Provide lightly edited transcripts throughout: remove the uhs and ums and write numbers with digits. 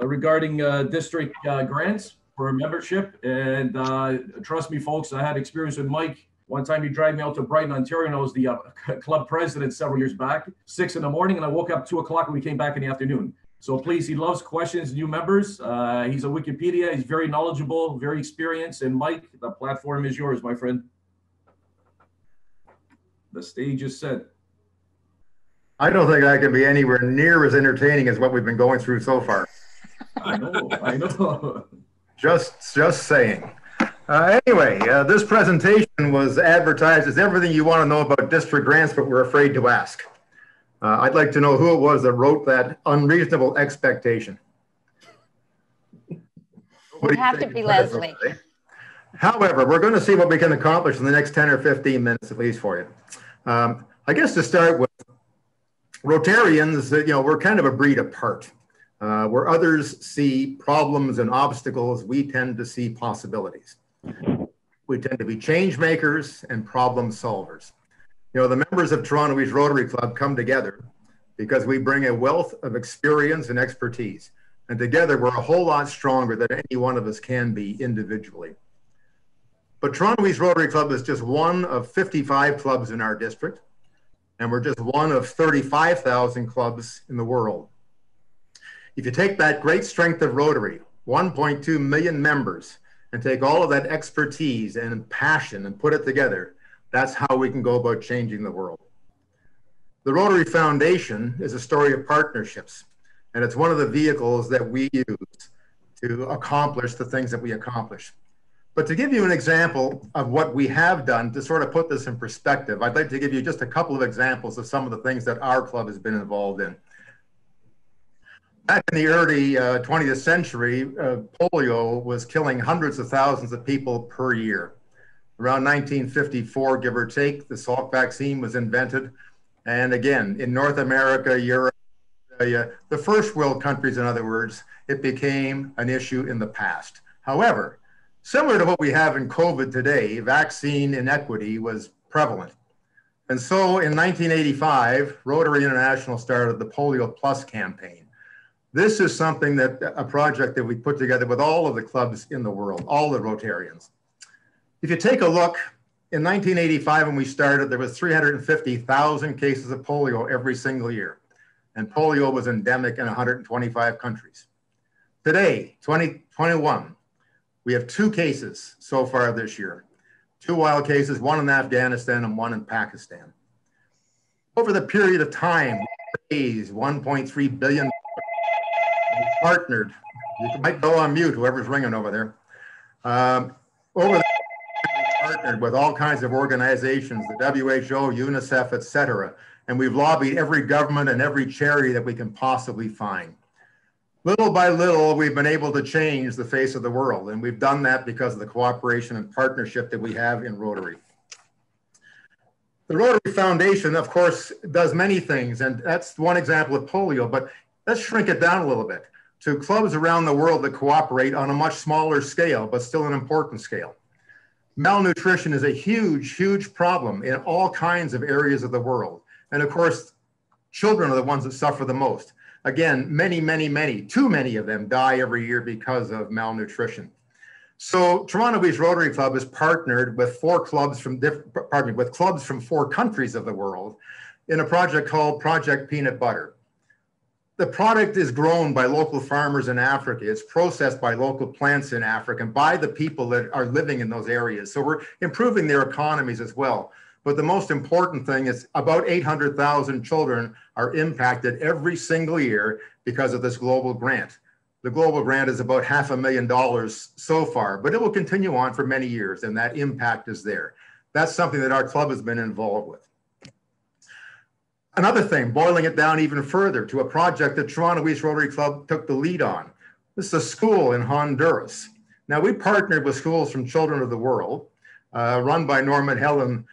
regarding district grants for membership. And trust me, folks, I had experience with Mike. One time he dragged me out to Brighton, Ontario, and I was the club president several years back, 6 in the morning, and I woke up 2 o'clock and we came back in the afternoon. So please, he loves questions, new members. He's a Wikipedia. He's very knowledgeable, very experienced. And Mike, the platform is yours, my friend. The stage is set. I don't think I can be anywhere near as entertaining as what we've been going through so far. I know. Just saying. Anyway, this presentation was advertised as everything you want to know about district grants, but we're afraid to ask. I'd like to know who it was that wrote that unreasonable expectation. It would have to be Leslie. However, we're going to see what we can accomplish in the next 10 or 15 minutes at least for you. I guess to start with, Rotarians, we're kind of a breed apart. Where others see problems and obstacles, we tend to see possibilities. We tend to be change makers and problem solvers. The members of Toronto East Rotary Club come together because we bring a wealth of experience and expertise. And together we're a whole lot stronger than any one of us can be individually. But Toronto East Rotary Club is just one of 55 clubs in our district. And we're just one of 35,000 clubs in the world. If you take that great strength of Rotary, 1.2 million members, and take all of that expertise and passion and put it together, that's how we can go about changing the world. The Rotary Foundation is a story of partnerships, and it's one of the vehicles that we use to accomplish the things that we accomplish. But to give you an example of what we have done to sort of put this in perspective, I'd like to give you just a couple of examples of some of the things that our club has been involved in. Back in the early 20th century, polio was killing hundreds of thousands of people per year. Around 1954, give or take, the Salk vaccine was invented. And again, in North America, Europe, the first world countries, in other words, it became an issue in the past. However, similar to what we have in COVID today, vaccine inequity was prevalent. And so in 1985, Rotary International started the Polio Plus campaign. This is something that a project that we put together with all of the clubs in the world, all the Rotarians. If you take a look, in 1985 when we started, there was 350,000 cases of polio every single year. And polio was endemic in 125 countries. Today, 2021, we have 2 cases so far this year. 2 wild cases, one in Afghanistan and one in Pakistan. Over the period of time, we raised $1.3 billion. We partnered, you might go on mute, whoever's ringing over there. Over the we partnered with all kinds of organizations, the WHO, UNICEF, et cetera. And we've lobbied every government and every charity that we can possibly find. Little by little, we've been able to change the face of the world. And we've done that because of the cooperation and partnership that we have in Rotary. The Rotary Foundation, of course, does many things. And that's one example of polio. But let's shrink it down a little bit to clubs around the world that cooperate on a much smaller scale, but still an important scale. Malnutrition is a huge, huge problem in all kinds of areas of the world. And of course, children are the ones that suffer the most. Again, many, too many of them die every year because of malnutrition. So Toronto East Rotary Club has partnered with clubs from 4 countries of the world in a project called Project Peanut Butter. The product is grown by local farmers in Africa. It's processed by local plants in Africa and by the people that are living in those areas. So we're improving their economies as well. But the most important thing is about 800,000 children are impacted every single year because of this global grant. The global grant is about $500,000 so far, but it will continue on for many years, and that impact is there. That's something that our club has been involved with. Another thing, boiling it down even further to a project that Toronto East Rotary Club took the lead on. This is a school in Honduras. Now, we partnered with Schools from Children of the World, run by Norman Helen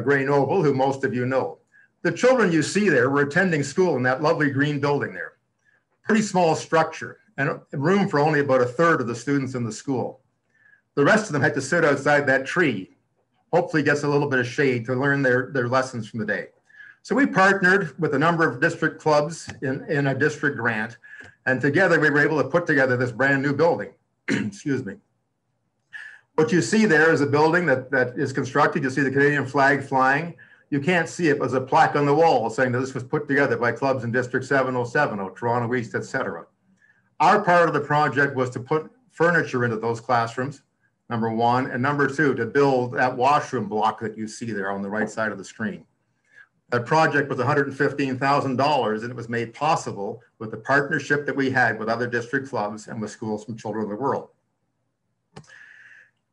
Gray Noble, who most of you know. The children you see there were attending school in that lovely green building there. Pretty small structure and room for only about 1/3 of the students in the school. The rest of them had to sit outside that tree, hopefully gets a little bit of shade to learn their lessons from the day. So we partnered with a number of district clubs in a district grant, And together we were able to put together this brand new building. Excuse me. What you see there is a building that is constructed. You see the Canadian flag flying. You can't see it, but there's a plaque on the wall saying that this was put together by clubs in District 707, Toronto East, etc. Our part of the project was to put furniture into those classrooms, number one, and number two, to build that washroom block that you see there on the right side of the screen. That project was $115,000, and it was made possible with the partnership that we had with other district clubs and with schools from Children of the World.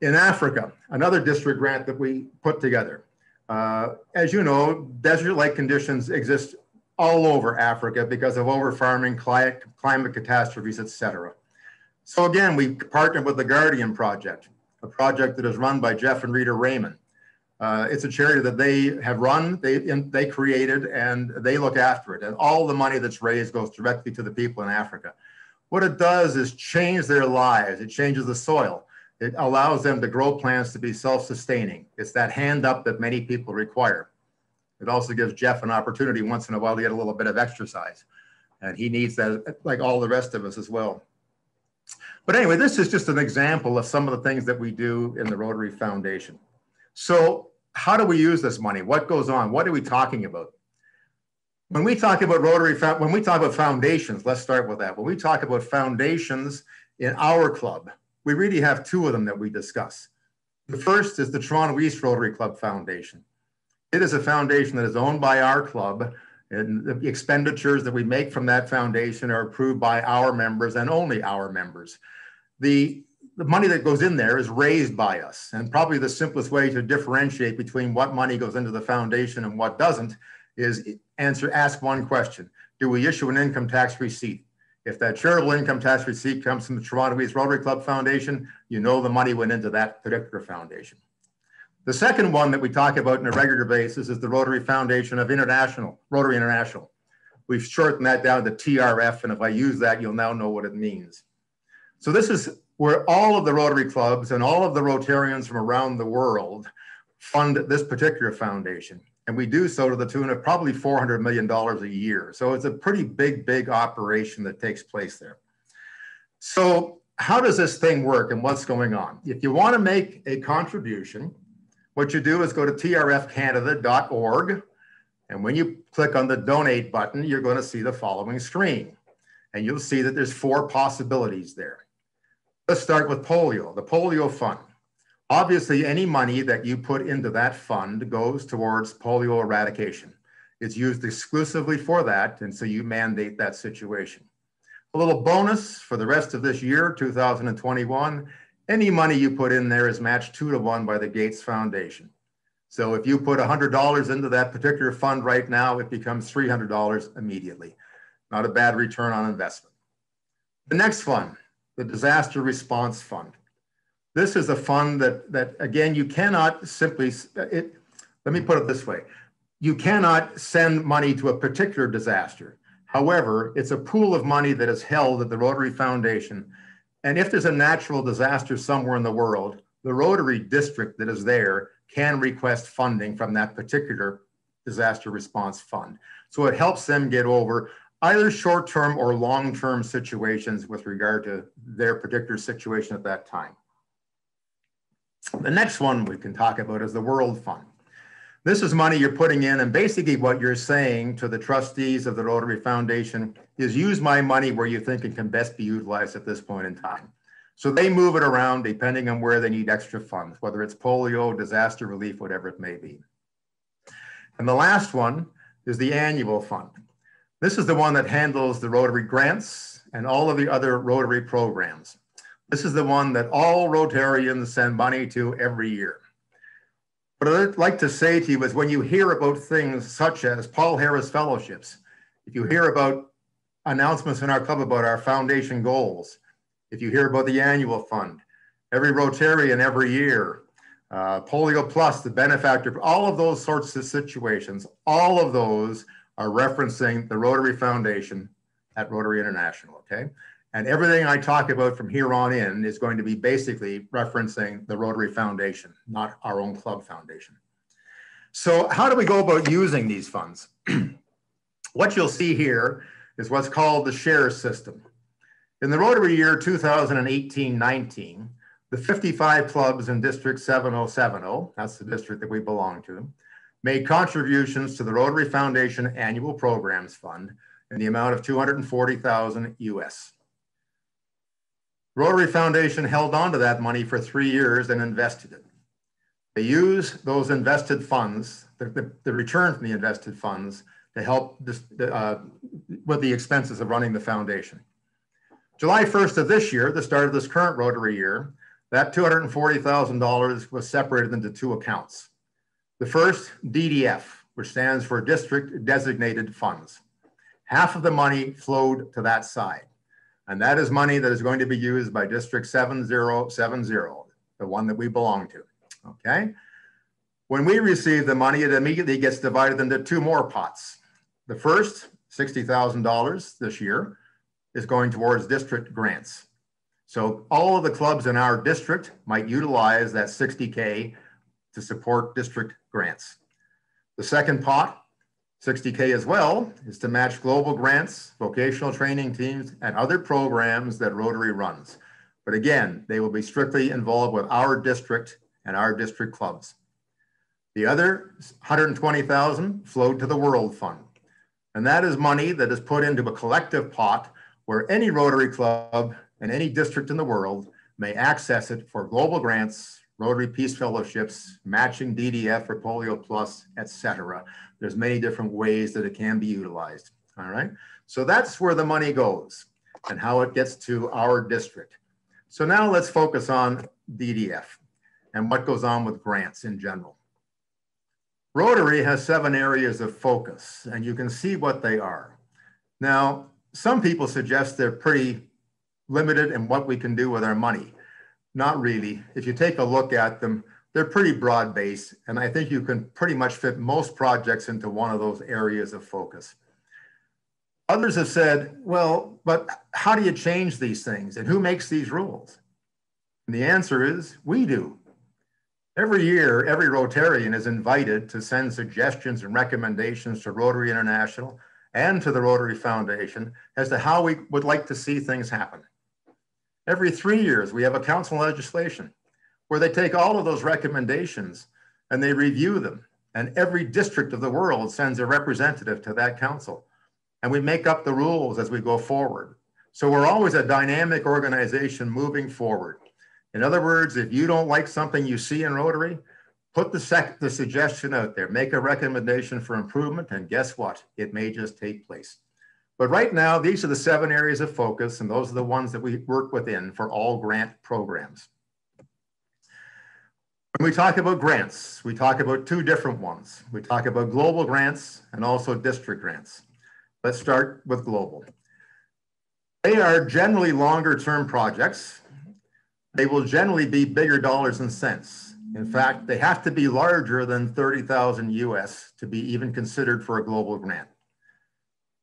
In Africa, another district grant that we put together. As you know, desert-like conditions exist all over Africa because of over-farming, climate catastrophes, etc. So again, we partnered with the Guardian Project, a project that is run by Jeff and Rita Raymond. It's a charity that they have run, they created, and they look after it. And all the money that's raised goes directly to the people in Africa. What it does is change their lives. It changes the soil. It allows them to grow plants to be self-sustaining. It's that hand up that many people require. It also gives Jeff an opportunity once in a while to get a little bit of exercise. And he needs that like all the rest of us as well. But anyway, this is just an example of some of the things that we do in the Rotary Foundation. So how do we use this money? What goes on? What are we talking about? When we talk about when we talk about foundations, let's start with that. When we talk about foundations in our club, we really have two of them that we discuss. The first is the Toronto East Rotary Club Foundation. It is a foundation that is owned by our club, and the expenditures that we make from that foundation are approved by our members and only our members. The money that goes in there is raised by us, and probably the simplest way to differentiate between what money goes into the foundation and what doesn't is ask one question. Do we issue an income tax receipt? If that charitable income tax receipt comes from the Toronto East Rotary Club Foundation, you know the money went into that particular foundation. The second one that we talk about on a regular basis is the Rotary Foundation of Rotary International. We've shortened that down to TRF, and if I use that, you'll now know what it means. So this is where all of the Rotary clubs and all of the Rotarians from around the world fund this particular foundation. And we do so to the tune of probably $400 million a year. So it's a pretty big operation that takes place there. So how does this thing work and what's going on? If you want to make a contribution, what you do is go to trfcanada.org. And when you click on the donate button, you're going to see the following screen. And you'll see that there's four possibilities there. Let's start with polio, the polio fund. Obviously, any money that you put into that fund goes towards polio eradication. It's used exclusively for that, and so you mandate that situation. A little bonus for the rest of this year, 2021, any money you put in there is matched 2-to-1 by the Gates Foundation. So if you put $100 into that particular fund right now, it becomes $300 immediately. Not a bad return on investment. The next fund, the Disaster Response Fund. This is a fund that again, you cannot simply, let me put it this way. You cannot send money to a particular disaster. However, it's a pool of money that is held at the Rotary Foundation. And if there's a natural disaster somewhere in the world, the Rotary district that is there can request funding from that particular disaster response fund. So it helps them get over either short-term or long-term situations with regard to their particular situation at that time. The next one we can talk about is the World Fund. This is money you're putting in, and basically what you're saying to the trustees of the Rotary Foundation is use my money where you think it can best be utilized at this point in time. So they move it around depending on where they need extra funds, whether it's polio, disaster relief, whatever it may be. And the last one is the annual fund. This is the one that handles the Rotary grants and all of the other Rotary programs. This is the one that all Rotarians send money to every year. What I'd like to say to you is when you hear about things such as Paul Harris Fellowships, if you hear about announcements in our club about our foundation goals, if you hear about the annual fund, every Rotarian every year, Polio Plus, the benefactor, all of those sorts of situations, all of those are referencing the Rotary Foundation at Rotary International, okay? And everything I talk about from here on in is going to be basically referencing the Rotary Foundation, not our own club foundation. So how do we go about using these funds? What you'll see here is what's called the share system. In the Rotary year 2018-19, the 55 clubs in District 7070, that's the district that we belong to, made contributions to the Rotary Foundation Annual Programs Fund in the amount of $240,000 US. Rotary Foundation held on to that money for 3 years and invested it. They used those invested funds, the return from the invested funds, to help with the expenses of running the foundation. July 1st of this year, the start of this current Rotary year, that $240,000 was separated into 2 accounts. The first, DDF, which stands for District Designated Funds. Half of the money flowed to that side. And that is money that is going to be used by District 7070, the one that we belong to, okay? When we receive the money, it immediately gets divided into 2 more pots. The first, $60,000 this year, is going towards district grants. So all of the clubs in our district might utilize that $60K to support district grants. The second pot, $60K as well, is to match global grants, vocational training teams, and other programs that Rotary runs. But again, they will be strictly involved with our district and our district clubs. The other $120,000 flowed to the World Fund. And that is money that is put into a collective pot where any Rotary Club and any district in the world may access it for global grants, Rotary Peace Fellowships, matching DDF or Polio Plus, etc. There's many different ways that it can be utilized, all right? So that's where the money goes and how it gets to our district. So now let's focus on DDF and what goes on with grants in general. Rotary has 7 areas of focus, and you can see what they are. Now, some people suggest they're pretty limited in what we can do with our money. Not really. If you take a look at them, they're pretty broad-based, and I think you can pretty much fit most projects into one of those areas of focus. Others have said, well, but how do you change these things, and who makes these rules? And the answer is, we do. Every year, every Rotarian is invited to send suggestions and recommendations to Rotary International and to the Rotary Foundation as to how we would like to see things happen. Every 3 years, we have a council legislation where they take all of those recommendations and they review them. And every district of the world sends a representative to that council. And we make up the rules as we go forward. So we're always a dynamic organization moving forward. In other words, if you don't like something you see in Rotary, put the suggestion out there, make a recommendation for improvement, and guess what? It may just take place. But right now, these are the 7 areas of focus, and those are the ones that we work within for all grant programs. When we talk about grants, we talk about 2 different ones. We talk about global grants and also district grants. Let's start with global. They are generally longer-term projects. They will generally be bigger dollars and cents. In fact, they have to be larger than 30,000 US to be even considered for a global grant.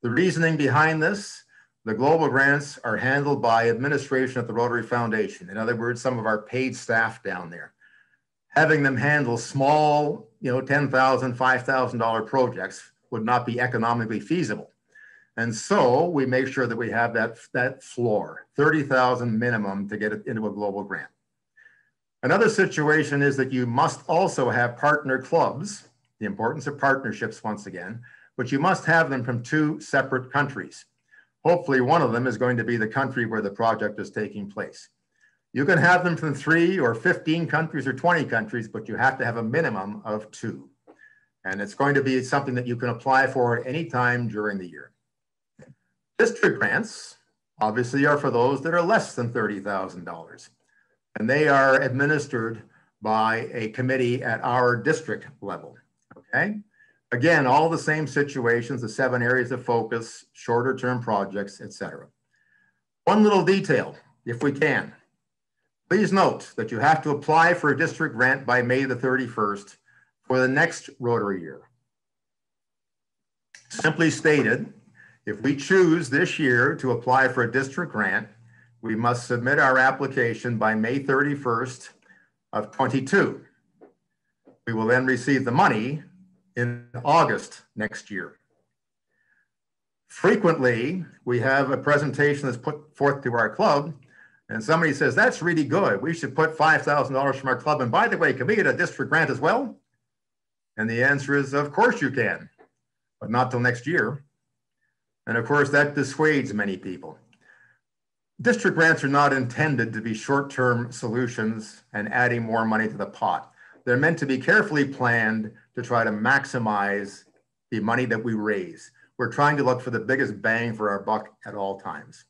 The reasoning behind this, the global grants are handled by administration at the Rotary Foundation. In other words, some of our paid staff down there. Having them handle small, $10,000, $5,000 projects would not be economically feasible. And so we make sure that we have that floor, 30,000 minimum to get it into a global grant. Another situation is that you must also have partner clubs, the importance of partnerships once again, but you must have them from 2 separate countries. Hopefully one of them is going to be the country where the project is taking place. You can have them from 3 or 15 countries or 20 countries, but you have to have a minimum of 2. And it's going to be something that you can apply for at any time during the year. District grants, obviously, are for those that are less than $30,000. And they are administered by a committee at our district level, okay? Again, all the same situations, the 7 areas of focus, shorter term projects, etc. One little detail, if we can. Please note that you have to apply for a district grant by May the 31st for the next Rotary year. Simply stated, if we choose this year to apply for a district grant, we must submit our application by May 31st of 22. We will then receive the money in August next year. Frequently, we have a presentation that's put forth to our club, and somebody says, that's really good. We should put $5,000 from our club. And by the way, can we get a district grant as well? And the answer is, of course you can, but not till next year. And of course, that dissuades many people. District grants are not intended to be short-term solutions and adding more money to the pot. They're meant to be carefully planned to try to maximize the money that we raise. We're trying to look for the biggest bang for our buck at all times.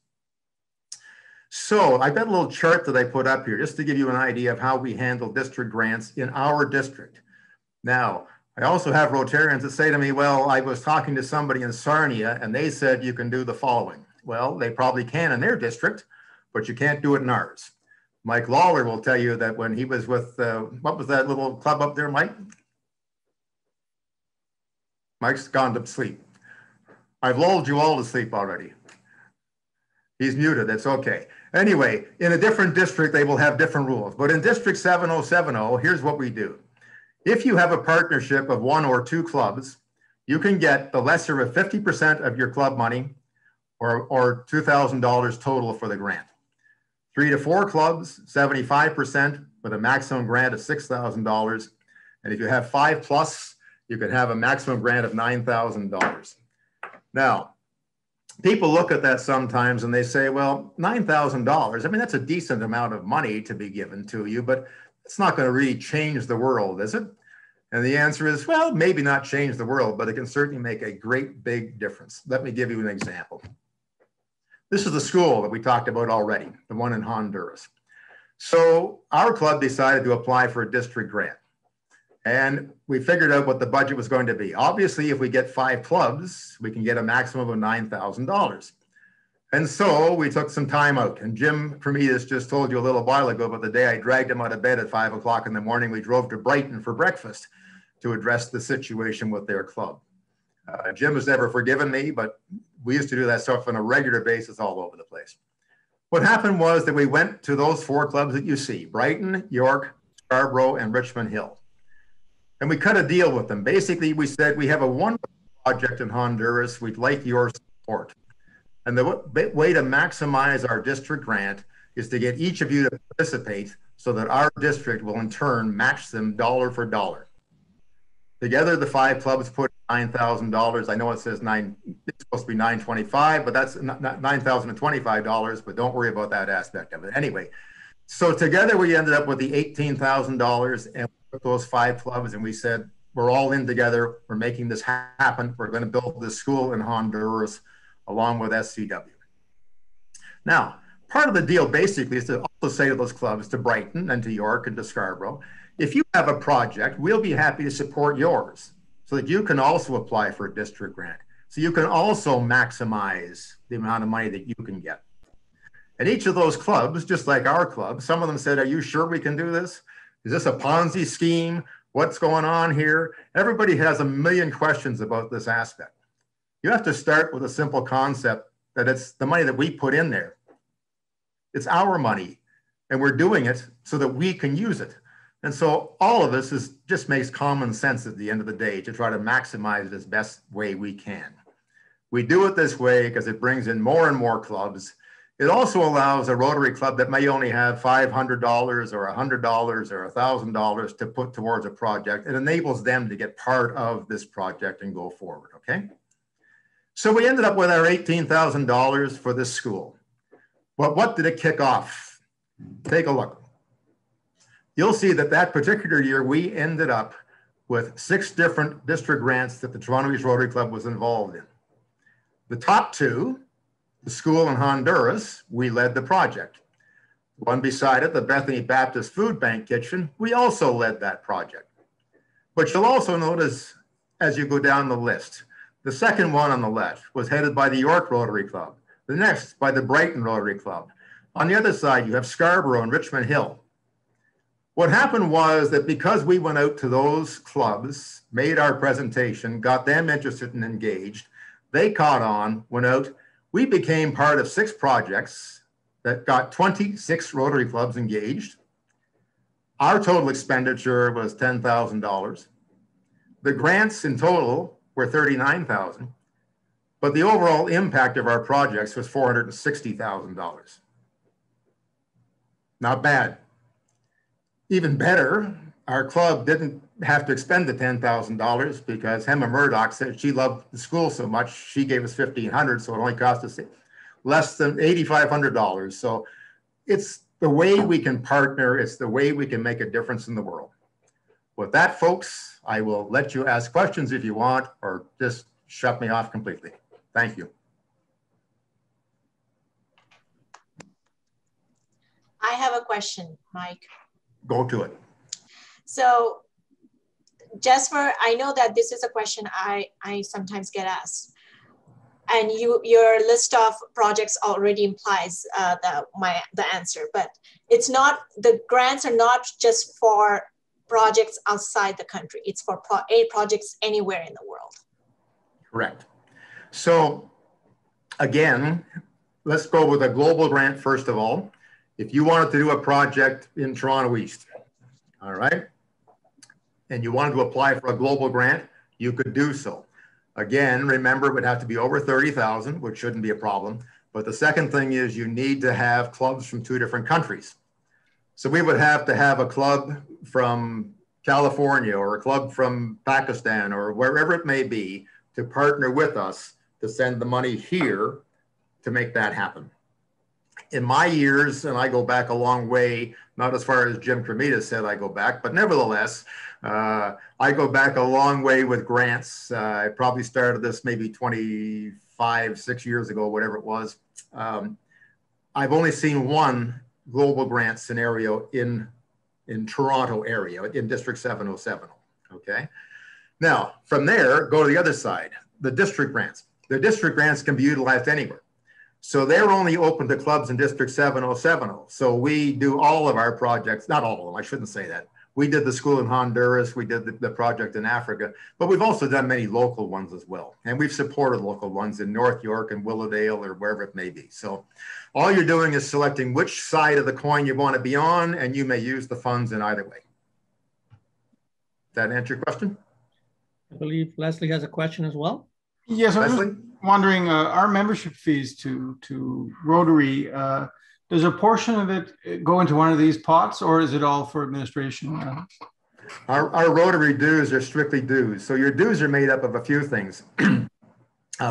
So I've got a little chart that I put up here just to give you an idea of how we handle district grants in our district. Now, I also have Rotarians that say to me, well, I was talking to somebody in Sarnia and they said you can do the following. Well, they probably can in their district, but you can't do it in ours. Mike Lawler will tell you that when he was with, what was that little club up there, Mike? Mike's gone to sleep. I've lulled you all to sleep already. He's muted, that's okay. Anyway, in a different district, they will have different rules. But in District 7070, here's what we do. If you have a partnership of 1 or 2 clubs, you can get the lesser of 50% of your club money or $2,000 total for the grant. 3 to 4 clubs, 75% with a maximum grant of $6,000. And if you have 5 plus, you can have a maximum grant of $9,000. Now, people look at that sometimes and they say, well, $9,000, I mean, that's a decent amount of money to be given to you, but it's not going to really change the world, is it? And the answer is, well, maybe not change the world, but it can certainly make a great big difference. Let me give you an example. This is the school that we talked about already, the one in Honduras. So our club decided to apply for a district grant. And we figured out what the budget was going to be. Obviously, if we get 5 clubs, we can get a maximum of $9,000. And so we took some time out. And Jim Prometheus just told you a little while ago about the day I dragged him out of bed at 5 o'clock in the morning. We drove to Brighton for breakfast to address the situation with their club. Jim has never forgiven me, but we used to do that stuff on a regular basis all over the place. What happened was that we went to those 4 clubs that you see, Brighton, York, Scarborough, and Richmond Hill. And we cut a deal with them. Basically, we said, we have a wonderful project in Honduras. We'd like your support. And the way to maximize our district grant is to get each of you to participate so that our district will in turn match them dollar for dollar. Together, the 5 clubs put $9,000. I know it says it's supposed to be $925, but that's $9,025, but don't worry about that aspect of it. Anyway, so together we ended up with the $18,000 and those 5 clubs, and we said, we're all in together. We're making this happen. We're going to build this school in Honduras along with SCW. Now, part of the deal basically is to also say to those clubs, to Brighton and to York and to Scarborough, if you have a project, we'll be happy to support yours so that you can also apply for a district grant. So you can also maximize the amount of money that you can get. And each of those clubs, just like our club, some of them said, are you sure we can do this? Is this a Ponzi scheme? What's going on here? Everybody has a million questions about this aspect. You have to start with a simple concept that it's the money that we put in there. It's our money, and we're doing it so that we can use it. And so all of this just makes common sense at the end of the day to try to maximize it as best way we can. We do it this way because it brings in more and more clubs. It also allows a Rotary Club that may only have $500 or $100 or $1,000 to put towards a project. It enables them to get part of this project and go forward, okay? So we ended up with our $18,000 for this school. But what did it kick off? Take a look. You'll see that that particular year, we ended up with 6 different district grants that the Toronto East Rotary Club was involved in. The top 2, the school in Honduras, we led the project. One beside it, the Bethany Baptist Food Bank Kitchen, we also led that project. But you'll also notice as you go down the list, the second one on the left was headed by the York Rotary Club. The next by the Brighton Rotary Club. On the other side, you have Scarborough and Richmond Hill. What happened was that because we went out to those clubs, made our presentation, got them interested and engaged, they caught on, went out, we became part of 6 projects that got 26 Rotary Clubs engaged. Our total expenditure was $10,000. The grants in total were $39,000. but the overall impact of our projects was $460,000. Not bad. Even better, our club didn't have to expend the $10,000 because Emma Murdoch said she loved the school so much, she gave us $1,500, so it only cost us less than $8,500. So it's the way we can partner, it's the way we can make a difference in the world. With that, folks, I will let you ask questions if you want, or just shut me off completely. Thank you. I have a question, Mike. Go to it. So just for, I know that this is a question I sometimes get asked, and your list of projects already implies the answer, but it's not, the grants are not just for projects outside the country, it's for projects anywhere in the world. Correct. So again, let's go with a global grant first of all. If you wanted to do a project in Toronto East, all right, and you wanted to apply for a global grant, you could do so. Again, remember, it would have to be over 30,000, which shouldn't be a problem. But the second thing is you need to have clubs from 2 different countries. So we would have to have a club from California or a club from Pakistan or wherever it may be to partner with us to send the money here to make that happen. In my years, and I go back a long way, not as far as Jim Cremita said I go back, but nevertheless, I go back a long way with grants. I probably started this maybe 6 years ago, whatever it was. I've only seen one global grant scenario in Toronto area, in District 707, okay? Now, from there, go to the other side, the district grants. The district grants can be utilized anywhere. So they're only open to clubs in District 7070. So we do all of our projects, not all of them, I shouldn't say that. We did the school in Honduras, we did the project in Africa, but we've also done many local ones as well. And we've supported local ones in North York and Willowdale or wherever it may be. So all you're doing is selecting which side of the coin you want to be on, and you may use the funds in either way. Does that answer your question? I believe Leslie has a question as well. Yes, I'm just wondering, our membership fees to Rotary, does a portion of it go into one of these pots, or is it all for administration? Our Rotary dues are strictly dues. So your dues are made up of a few things.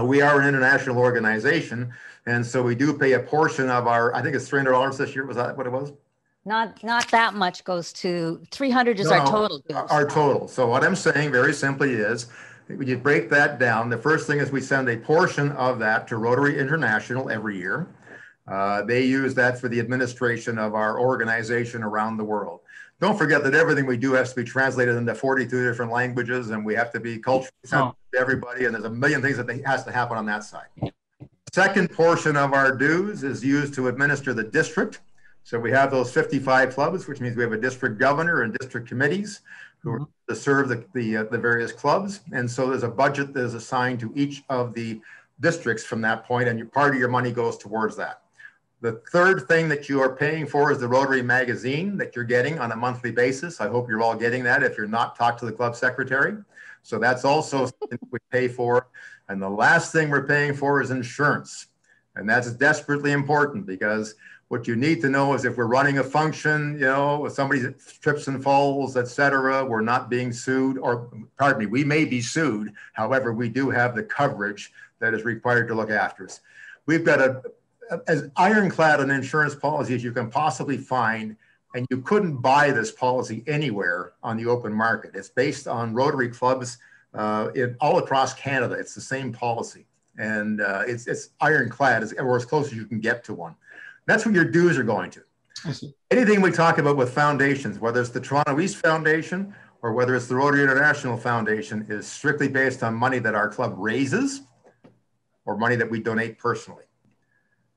We are an international organization, and so we do pay a portion of our, I think it's $300 this year. Was that what it was? Not that much goes to 300 is our total dues. Our total. So what I'm saying very simply is, when you break that down, the first thing is we send a portion of that to Rotary International every year. They use that for the administration of our organization around the world. Don't forget that everything we do has to be translated into 42 different languages, and we have to be culturally sensitive to everybody, and there's a million things that has to happen on that side. Second portion of our dues is used to administer the district. So we have those 55 clubs, which means we have a district governor and district committees who are to serve the various clubs. And so there's a budget that is assigned to each of the districts from that point, and part of your money goes towards that. The third thing that you are paying for is the Rotary magazine that you're getting on a monthly basis. I hope you're all getting that. If you're not, talk to the club secretary. So that's also something we pay for. And the last thing we're paying for is insurance. And that's desperately important, because what you need to know is if we're running a function, you know, if somebody trips and falls, et cetera, we're not being sued, or pardon me, we may be sued. However, we do have the coverage that is required to look after us. We've got as ironclad an insurance policy as you can possibly find, and you couldn't buy this policy anywhere on the open market. It's based on Rotary clubs all across Canada. It's the same policy, and it's ironclad, or as close as you can get to one. That's what your dues are going to. Anything we talk about with foundations, whether it's the Toronto East Foundation or whether it's the Rotary International Foundation, is strictly based on money that our club raises or money that we donate personally.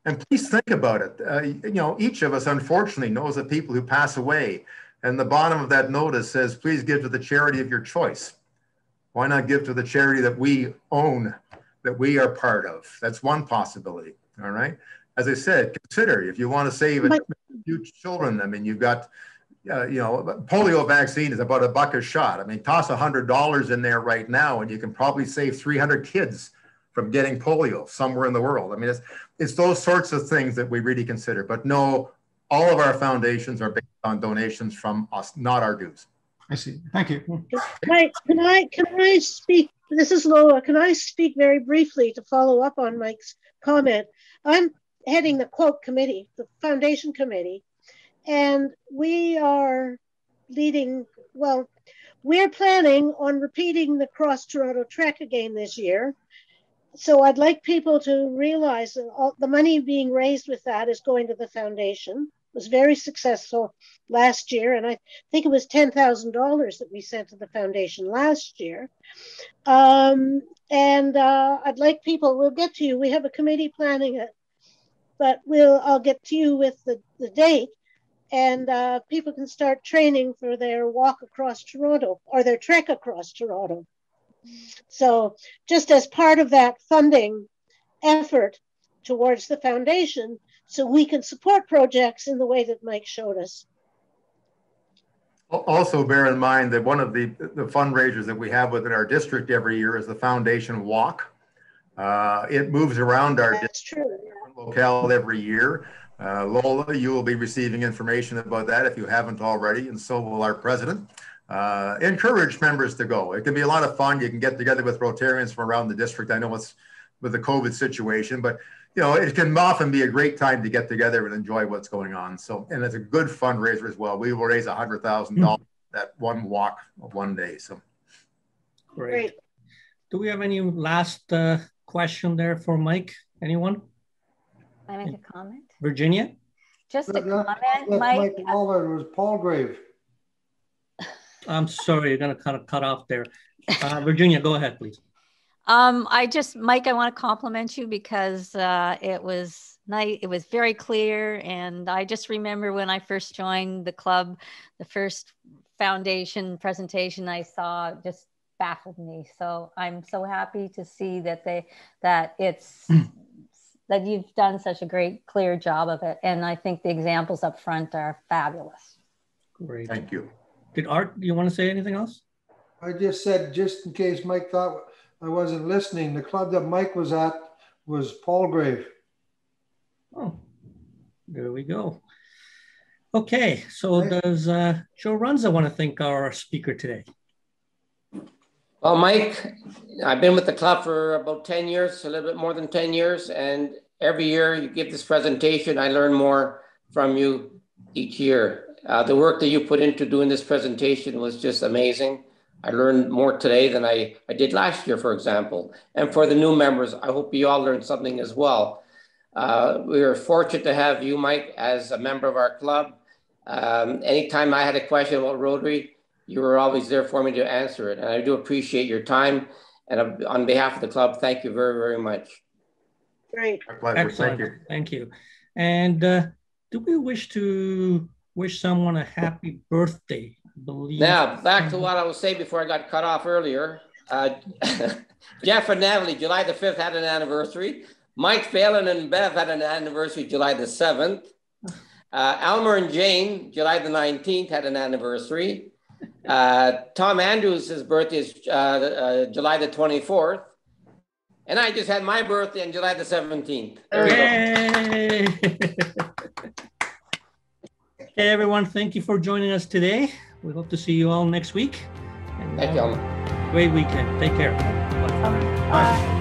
And please think about it. You know, each of us unfortunately knows of people who pass away, and the bottom of that notice says, please give to the charity of your choice. Why not give to the charity that we own, that we are part of? That's one possibility, all right? As I said, consider if you want to save a few children. I mean, you've got, you know, polio vaccine is about $1 a shot. I mean, toss $100 in there right now, and you can probably save 300 kids from getting polio somewhere in the world. I mean, it's those sorts of things that we really consider. But no, all of our foundations are based on donations from us, not our dues. I see. Thank you. Mike, can I speak? This is Lola. Can I speak very briefly to follow up on Mike's comment? I'm heading the quote committee, the foundation committee, and we are leading, well, we're planning on repeating the Cross Toronto Trek again this year. So I'd like people to realize that all the money being raised with that is going to the foundation. It was very successful last year, and I think it was $10,000 that we sent to the foundation last year. I'd like people, we'll get to you, we have a committee planning it, but I'll get to you with the date, and people can start training for their walk across Toronto or their trek across Toronto. So just as part of that funding effort towards the foundation, so we can support projects in the way that Mike showed us. Also bear in mind that one of the fundraisers that we have within our district every year is the Foundation Walk. It moves around our district locale every year. Lola, you will be receiving information about that if you haven't already, and so will our president. Encourage members to go. It can be a lot of fun. You can get together with Rotarians from around the district. I know it's with the COVID situation, but you know, it can often be a great time to get together and enjoy what's going on. So, and it's a good fundraiser as well. We will raise $100,000 that one walk of one day. So, great. Do we have any last question there for Mike? Anyone? I make a comment. Virginia? Just a comment, Mike Wahlberg was Palgrave. I'm sorry, you're going to kind of cut off there. Virginia, go ahead, please. Mike, I want to compliment you because it was nice. It was very clear. And I just remember when I first joined the club, the first foundation presentation I saw just baffled me. So I'm so happy to see that that you've done such a great, clear job of it. And I think the examples up front are fabulous. Great. Thank you. Did Art, do you want to say anything else? I just said, just in case Mike thought I wasn't listening, the club that Mike was at was Palgrave. Oh, there we go. Okay, so does Joe Runza want to thank our speaker today? Well, Mike, I've been with the club for about 10 years, a little bit more than 10 years. And every year you give this presentation, I learn more from you each year. The work that you put into doing this presentation was just amazing. I learned more today than I did last year, for example. And for the new members, I hope you all learned something as well. We are fortunate to have you, Mike, as a member of our club. Anytime I had a question about Rotary, you were always there for me to answer it. And I do appreciate your time. And on behalf of the club, thank you very, very much. Great. My pleasure. Excellent. Thank you. Thank you. And do we wish to wish someone a happy birthday? Now, back to what I was saying before I got cut off earlier. Jeff and Natalie, July the 5th had an anniversary. Mike Phelan and Bev had an anniversary July the 7th. Elmer and Jane, July the 19th, had an anniversary. Tom Andrews, his birthday is July the 24th. And I just had my birthday on July the 17th. There we go. Okay, everyone, thank you for joining us today. We hope to see you all next week. And thank you, Elmer. Great weekend. Take care. Bye. Bye.